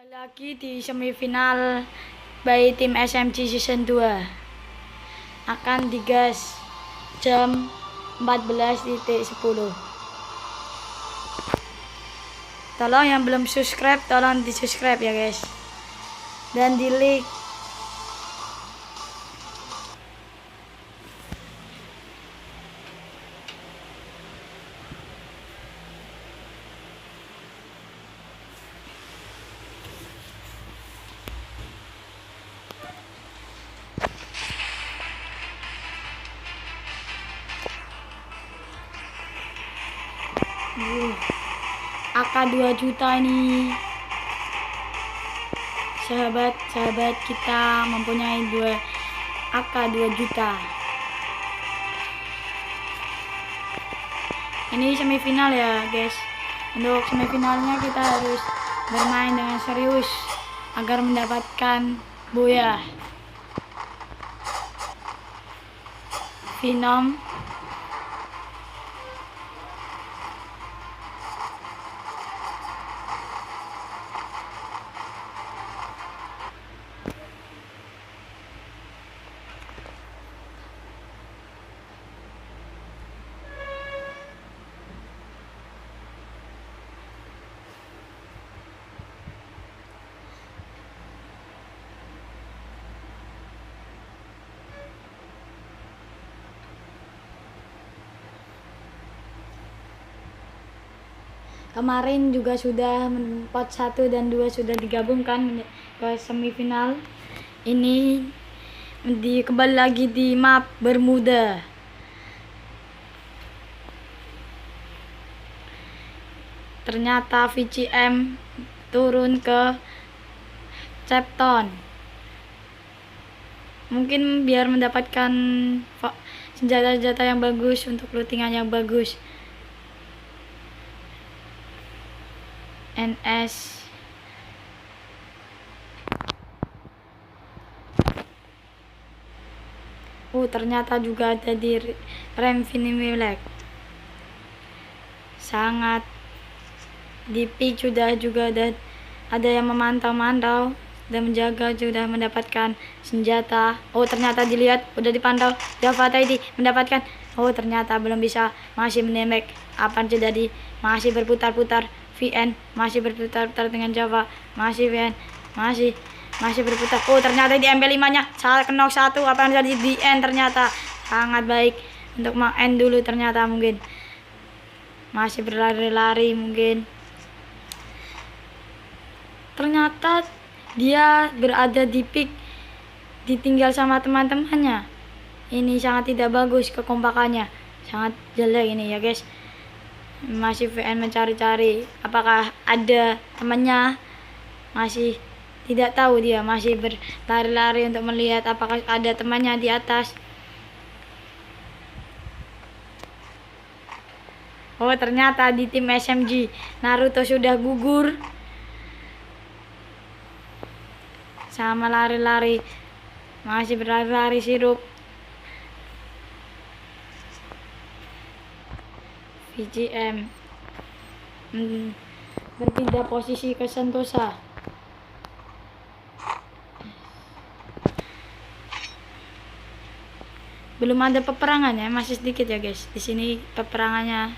Lagi di semifinal by tim SMG season 2 akan digas jam 14.10. Tolong yang belum subscribe tolong di subscribe ya guys, dan di like. AK 2 juta ini, sahabat-sahabat kita mempunyai AK 2 juta. Ini semifinal ya guys. Untuk semifinalnya kita harus bermain dengan serius agar mendapatkan boya Venom. Kemarin juga sudah pot 1 dan 2 sudah digabungkan ke semifinal. Ini kembali lagi di map Bermuda. Ternyata VCM turun ke Chepton. Mungkin biar mendapatkan senjata-senjata yang bagus untuk lootingan yang bagus. NS ternyata juga ada di rem Vinimilek. Sangat di peak juga ada yang memantau-mantau dan menjaga, sudah mendapatkan senjata. Ternyata dilihat udah dipantau. Java tadi mendapatkan. Ternyata belum bisa, masih menembak. Apa yang terjadi? Masih berputar-putar. VN masih berputar-putar dengan Java, masih VN masih berputar. Ternyata di MP5 nya salah knock 1. Apa yang terjadi di N? Ternyata sangat baik untuk N dulu. Ternyata mungkin masih berlari-lari, mungkin ternyata dia berada di peak, ditinggal sama teman-temannya. Ini sangat tidak bagus, kekompakannya sangat jelek ini ya guys. Masih VN mencari-cari apakah ada temannya, masih tidak tahu, dia masih berlari-lari untuk melihat apakah ada temannya di atas. Ternyata di tim SMG Naruto sudah gugur sama lari-lari, masih berlari-lari sirup. VCM berpindah posisi ke Sentosa. Belum ada peperangannya, masih sedikit ya guys. Di sini peperangannya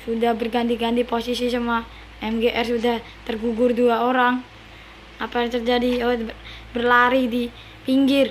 sudah berganti-ganti posisi semua. MGR sudah tergugur 2 orang. Apa yang terjadi? Berlari di pinggir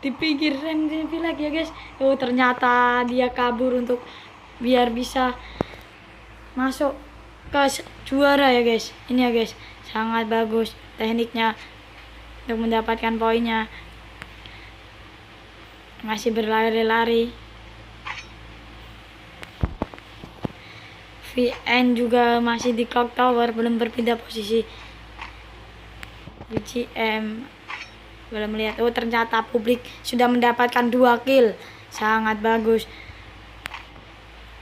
rem Vinimilek ya guys. Ternyata dia kabur untuk biar bisa masuk ke juara ya guys. Ini ya guys, sangat bagus tekniknya untuk mendapatkan poinnya. Masih berlari-lari. VN juga masih di clock tower, belum berpindah posisi. VCM belum melihat. Ternyata publik sudah mendapatkan 2 kill, sangat bagus.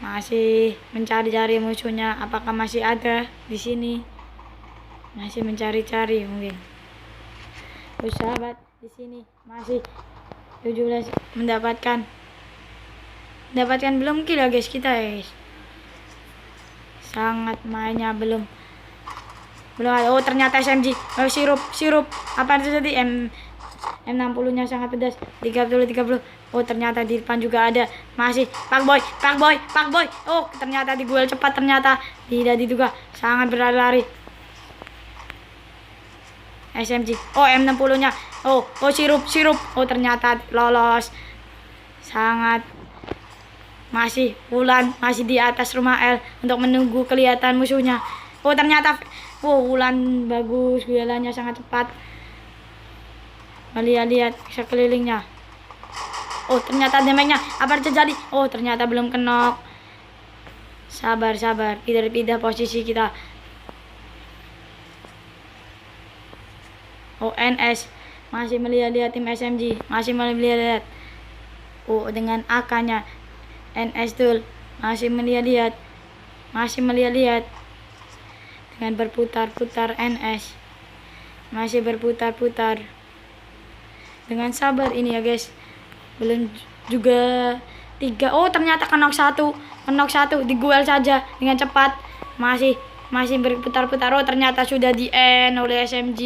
Masih mencari-cari musuhnya, apakah masih ada di sini? Masih mencari-cari mungkin. Sahabat di sini masih 17 mendapatkan belum kill ya guys kita ya guys. Sangat mainnya belum ada. Oh ternyata SMG. Oh, sirup apa itu tadi? M60 nya sangat pedas. 30. Oh ternyata di depan juga ada. Masih Pak Boy. Oh ternyata diguel cepat, ternyata tidak diduga. Sangat berlari-lari SMG. Oh M60 nya. Oh sirup. Oh ternyata lolos. Sangat. Masih Wulan masih di atas rumah L untuk menunggu kelihatan musuhnya. Oh ternyata Wulan bagus, wilayahnya sangat cepat. Lihat sekelilingnya. Oh ternyata damage-nya apa terjadi? Oh ternyata belum kenok. Sabar, pindah posisi kita. Oh NS masih melihat tim SMG, masih melihat. Oh dengan AK-nya NS Tool masih melihat dengan berputar-putar. NS masih berputar-putar dengan sabar ini ya guys. Belum juga 3. Oh ternyata kenok satu diguel saja dengan cepat. Masih berputar-putar. Oh ternyata sudah di end oleh SMG.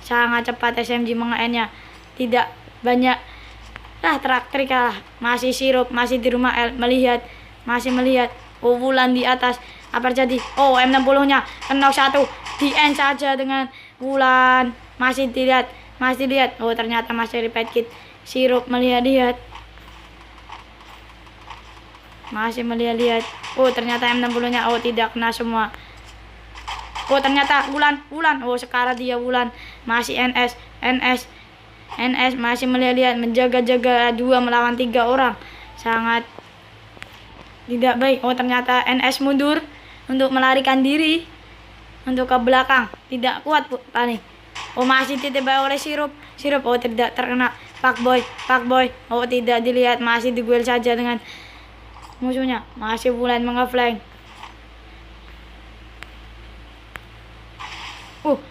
Sangat cepat SMG menge-nya, tidak banyak trak-trik lah. Masih sirup, masih di rumah L masih melihat. Oh Wulan di atas, apa terjadi? Oh M60 nya kenok satu, di end saja dengan Wulan. Masih lihat. Oh ternyata masih repeat kit. Sirup melihat, masih melihat. Oh ternyata M60 nya oh tidak kena semua. Oh ternyata Wulan. Oh sekarang dia Wulan. Masih NS masih melihat, menjaga-jaga 2 melawan 3 orang. Sangat tidak baik. Oh ternyata NS mundur untuk melarikan diri untuk ke belakang. Tidak kuat panik. Oh masih ditembak oleh sirup. Oh tidak terkena. Pak Boy. Oh tidak dilihat, masih diguel saja dengan musuhnya. Masih Wulan mengeflank.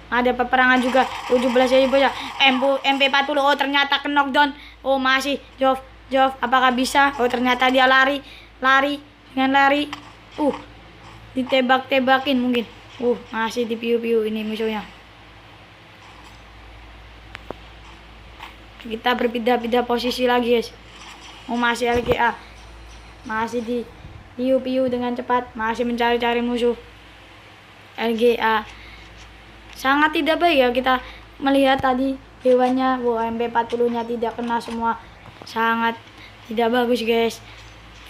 Ada peperangan juga. 17 ya. MP40. Oh ternyata ke knockdown. Oh masih Jov. Apakah bisa? Oh ternyata dia lari. Ditembak-tembakin mungkin. Masih di piu-piu ini musuhnya. Kita berpindah-pindah posisi lagi guys. Oh masih LGA. Masih di piu-piu dengan cepat. Masih mencari-cari musuh. LGA. Sangat tidak baik ya kita melihat tadi hewannya. MP40 nya tidak kena semua. Sangat tidak bagus guys.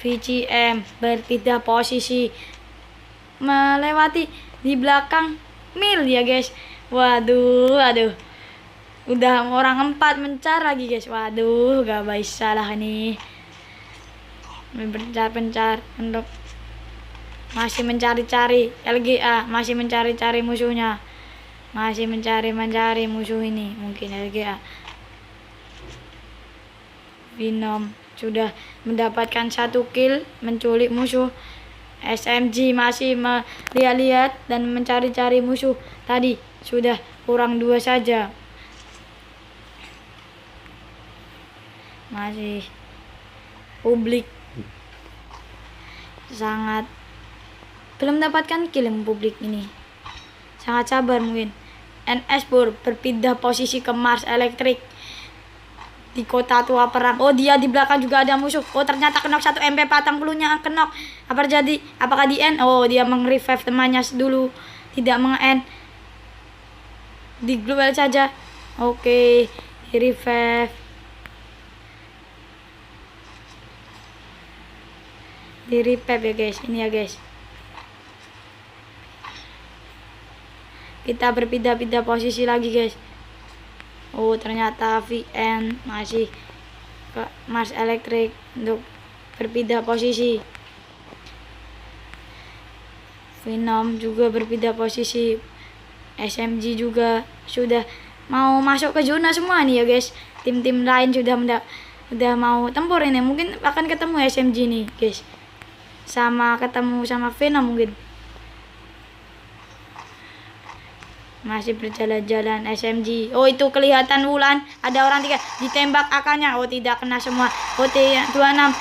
VCM berpindah posisi melewati di belakang mil ya guys. Waduh. Udah orang 4 mencar lagi guys. Waduh gak bisa lah nih. Pencar untuk masih mencari-cari LGA. Masih mencari-cari musuhnya. Masih mencari musuh ini. Mungkin LGA. Venom sudah mendapatkan 1 kill, menculik musuh. SMG masih melihat dan mencari-cari musuh. Tadi sudah kurang 2 saja. Masih publik sangat belum mendapatkan kill publik ini. Sangat sabar mungkin. NS berpindah posisi ke Mars Electric di kota tua perang. Oh dia di belakang juga ada musuh. Oh ternyata kenok 1 MP40 nya kenok. Apa terjadi? Apakah di end? Oh dia meng-revive temannya dulu. Tidak meng-end. Di global saja. Oke, di revive. Di revive ya guys. Ini ya guys. Kita berpindah-pindah posisi lagi guys. Oh ternyata VN masih ke Mars Electric untuk berpindah posisi. Venom juga berpindah posisi. SMG juga sudah mau masuk ke zona semua nih ya guys. Tim-tim lain sudah mau tempur ini. Mungkin akan ketemu SMG nih guys. Ketemu sama Venom mungkin. Masih berjalan-jalan SMG. Oh itu kelihatan Wulan. Ada orang 3 ditembak AK-nya. Oh tidak kena semua. Oh T26.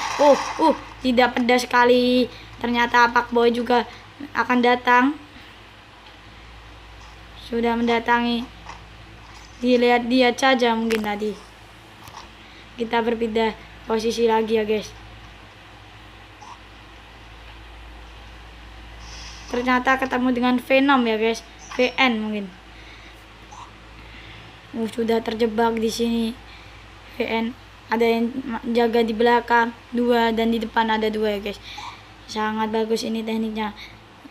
Tidak pedas sekali. Ternyata Pak Boy juga akan datang. Sudah mendatangi. Dilihat saja mungkin tadi. Kita berpindah posisi lagi ya guys. Ternyata ketemu dengan Venom ya guys. VN mungkin. Sudah terjebak di sini. VN. Ada yang jaga di belakang 2 dan di depan ada 2 ya guys. Sangat bagus ini tekniknya.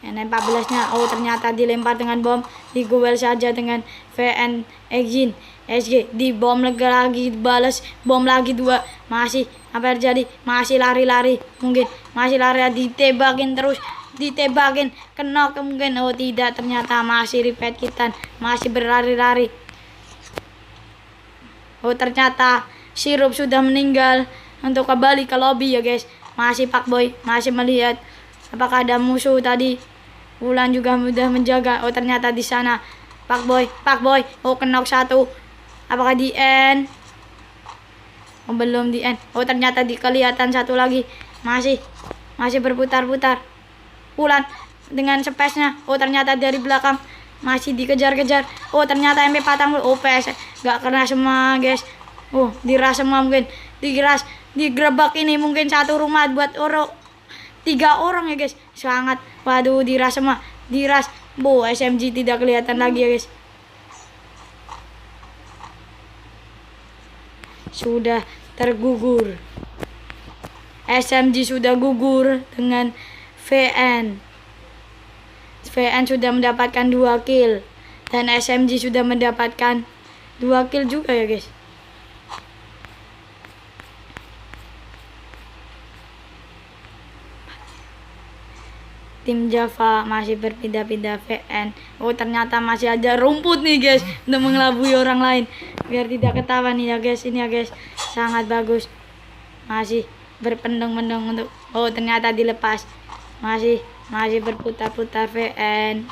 N14 nya. Oh ternyata dilempar dengan bom. Digowel saja dengan VN Exin SG. Di bom lagi balas. Bom lagi 2. Masih apa terjadi? Masih lari-lari. Mungkin masih lari, ditebakin terus. Ditebakin. Kena mungkin. Oh tidak, ternyata masih repeat kita. Masih berlari-lari. Oh ternyata Sirup sudah meninggal untuk kembali ke lobby ya guys. Masih Pak Boy masih melihat apakah ada musuh tadi. Wulan juga mudah menjaga. Oh ternyata di sana Pak Boy. Oh knock 1. Apakah di end? Oh belum di end. Oh ternyata kelihatan satu lagi. Masih berputar-putar. Wulan dengan space-nya. Oh ternyata dari belakang masih dikejar-kejar. Oh ternyata MP40. Oh PS gak kena semua guys. Oh diras semua mungkin. Digerebek ini mungkin satu rumah buat 3 orang ya guys. Sangat. Waduh diras semua. Diras. SMG tidak kelihatan lagi ya guys. Sudah tergugur. SMG sudah gugur dengan VN. VN sudah mendapatkan 2 kill. Dan SMG sudah mendapatkan 2 kill juga ya guys. Tim Java masih berpindah-pindah VN. Oh ternyata masih ada rumput nih guys untuk mengelabui orang lain biar tidak ketahuan nih ya guys. Ini ya guys sangat bagus. Masih berpendung-pendung untuk. Oh ternyata dilepas. Masih berputar-putar VN.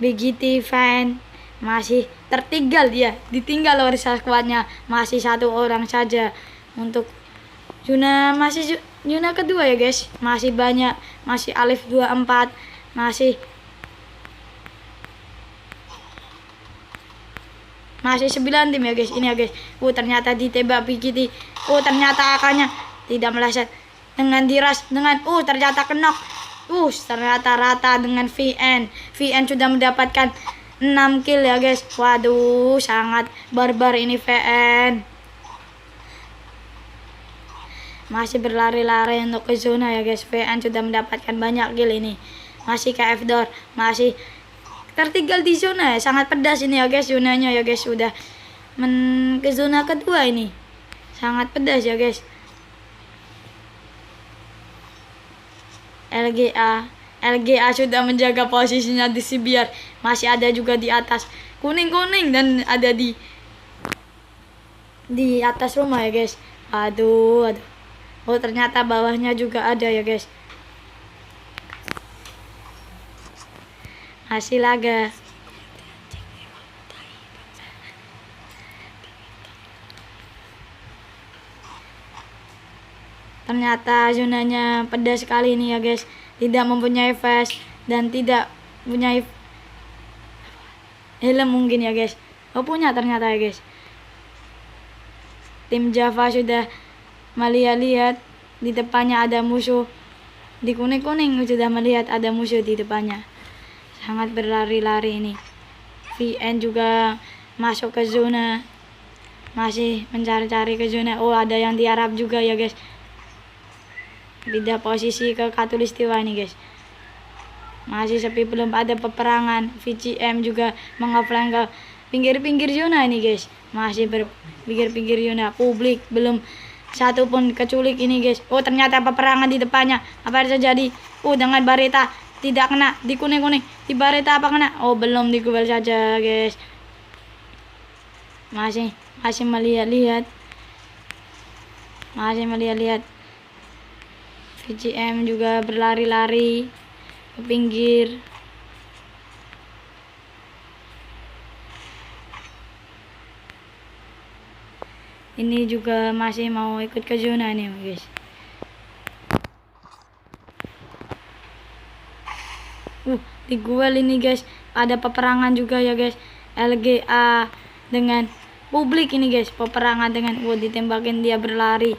BGT fan masih tertinggal dia. Ditinggal oleh squadnya. Masih 1 orang saja untuk zona zona kedua ya guys. Masih banyak. Masih Alif 24. Masih 9 tim ya guys. Ini ya guys. Ternyata ditembak BGT. Ternyata akannya tidak meleset dengan diras dengan ternyata kenok. Ternyata rata dengan VN. VN sudah mendapatkan 6 kill ya guys. Waduh sangat barbar ini VN. Masih berlari-lari untuk ke zona ya guys. VN sudah mendapatkan banyak kill ini. Masih KF Door. Masih tertinggal di zona ya. Sangat pedas ini ya guys zonanya ya guys. Sudah ke zona kedua ini. Sangat pedas ya guys. LGA sudah menjaga posisinya di Sibiar. Masih ada juga di atas. Kuning-kuning dan ada di atas rumah ya guys. Aduh. Oh ternyata bawahnya juga ada ya guys. Masih laga. Ternyata zonanya pedas sekali ini ya guys. Tidak mempunyai vest dan tidak punya helm mungkin ya guys. Oh punya ternyata ya guys. Tim Java sudah melihat di depannya ada musuh. Di kuning-kuning sudah melihat ada musuh di depannya. Sangat berlari-lari ini. VN juga masuk ke zona. Masih mencari-cari ke zona. Oh ada yang di Arab juga ya guys. Pindah posisi ke Katulistiwa ini guys. Masih sepi, belum ada peperangan. VCM juga mengoffline ke pinggir-pinggir zona ini guys. Masih pinggir-pinggir zona. Publik belum satu pun keculik ini guys. Oh ternyata peperangan di depannya. Apa yang terjadi? Dengan Bareta tidak kena. Di kuning-kuning. Di Bareta apa kena? Oh belum, digubal saja guys. Masih melihat-lihat. VCM juga berlari-lari ke pinggir. Ini juga masih mau ikut ke zona nih guys. Di Guel ini guys ada peperangan juga ya guys. LGA dengan publik ini guys, peperangan dengan ditembakin, dia berlari.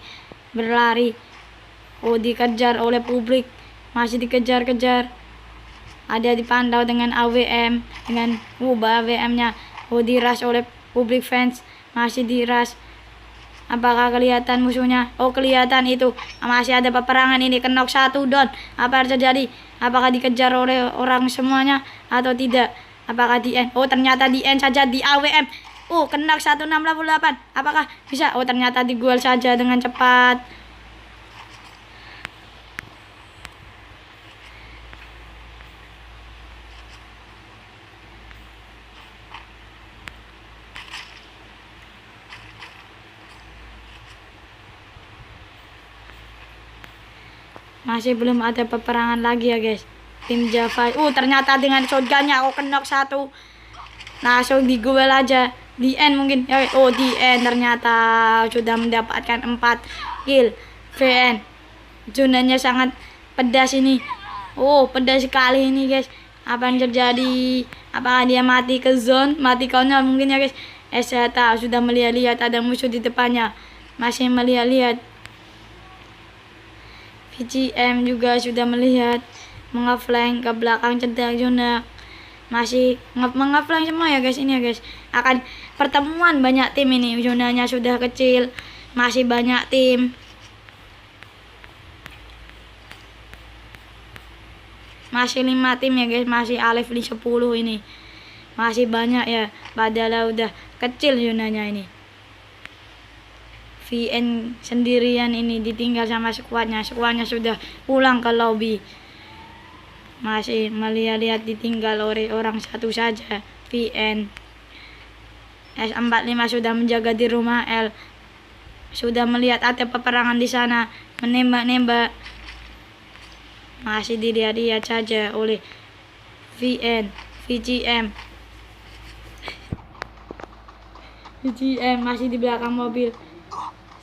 Dikejar oleh publik, masih dikejar-kejar. Ada dipantau dengan AWM, dengan AWM-nya diras oleh publik fans, masih diras. Apakah kelihatan musuhnya? Kelihatan itu. Masih ada peperangan ini. Knock 1 down. Apa yang terjadi? Apakah dikejar oleh orang semuanya atau tidak? Apakah di end? Ternyata di end saja di AWM. Knock 168. Apakah bisa? Ternyata di goal saja dengan cepat. Masih belum ada peperangan lagi ya guys. Tim Java. Ternyata dengan shotgunnya knock 1. Langsung di goal aja. Di end mungkin. Di end ternyata sudah mendapatkan 4 kill. VN. Zonanya sangat pedas ini. Pedas sekali ini guys. Apa yang terjadi? Apakah dia mati ke zone? Mati corner mungkin ya guys. SHT sudah melihat-lihat ada musuh di depannya. Masih melihat-lihat. VCM juga sudah melihat, mengeflank ke belakang centang zona. Masih mengeflank semua ya guys ini ya guys. Akan pertemuan banyak tim ini, zonanya sudah kecil, masih banyak tim. Masih 5 tim ya guys, masih Alif di 10 ini. Masih banyak ya, padahal udah kecil zonanya ini. VN sendirian ini ditinggal sama skuadnya sudah pulang ke lobby. Masih melihat ditinggal oleh orang satu saja. VN S45 sudah menjaga di rumah L, sudah melihat ada peperangan di sana, menembak. Masih dilihat-lihat saja oleh VGM masih di belakang mobil.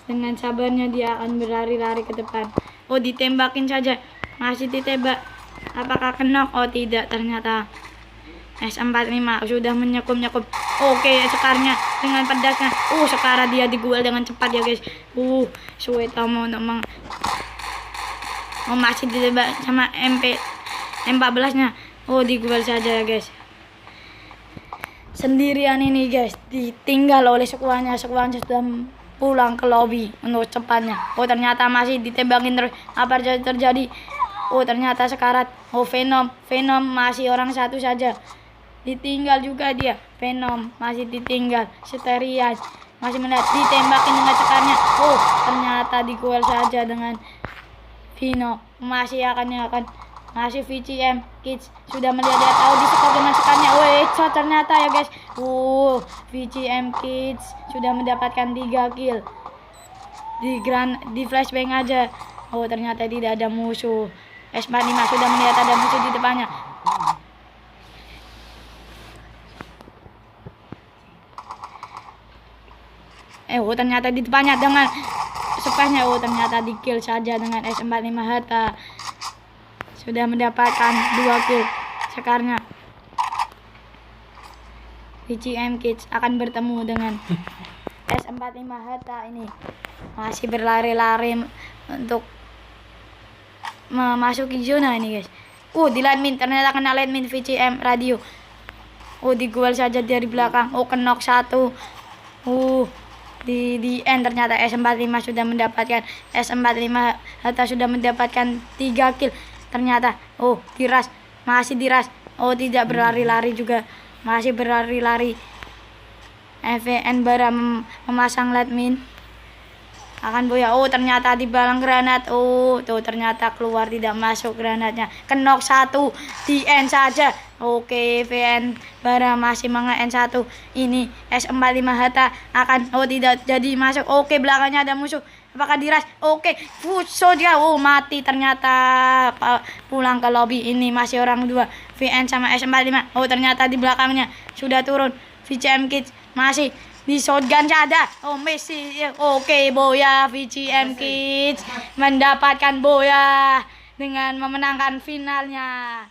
Dengan sabarnya dia akan berlari-lari ke depan. Ditembakin saja. Masih ditembak. Apakah knock? Tidak, ternyata S45 sudah menyekup. Sekarnya dengan pedasnya. Sekarang dia digual dengan cepat ya guys. Suetomo untuk masih ditembak sama M14-nya. Digual saja ya guys. Sendirian ini guys, ditinggal oleh sekuannya sudah pulang ke lobby untuk cepatnya. Ternyata masih ditembakin terus. Apa terjadi? Ternyata sekarat. Venom masih orang satu saja. Ditinggal juga dia. Venom masih ditinggal. Seterian masih melihat, ditembakin dengan sekarnya. Ternyata dikuel saja dengan Vino. Masih masih VCM Kids sudah melihat disekap dengan sekarnya. Ternyata ya guys. VCM Kids sudah mendapatkan 3 kill. Di flashbang aja. Ternyata tidak ada musuh. S45 sudah melihat ada musuh di depannya. Ternyata di depannya dengan sepasnya. Ternyata di kill saja dengan S45 Hatta. Sudah mendapatkan 2 kill. Sekarang VCM Kids akan bertemu dengan S45 Hatta ini. Masih berlari-lari untuk memasuki zona ini guys. Di landmine, ternyata kena landmine VCM radio. Digual saja dari belakang. Knock 1. Di end ternyata S45 sudah mendapatkan. S45 Hatta sudah mendapatkan 3 kill. Ternyata diras, masih diras. Tidak berlari-lari juga, masih berlari-lari. FVN bara memasang landmine akan boya. Ternyata dibalang granat. Ternyata keluar, tidak masuk granatnya. Knock 1 di end saja. VN bara masih mengen 1. Ini S45 Hatta akan tidak jadi masuk. Belakangnya ada musuh. Apakah diras? Dia mati ternyata. Pulang ke lobby. Ini masih orang 2. VN sama S45. Ternyata di belakangnya sudah turun. VCM Kids masih di shotgun saja. Messi. Boya. VCM Kids mendapatkan boya dengan memenangkan finalnya.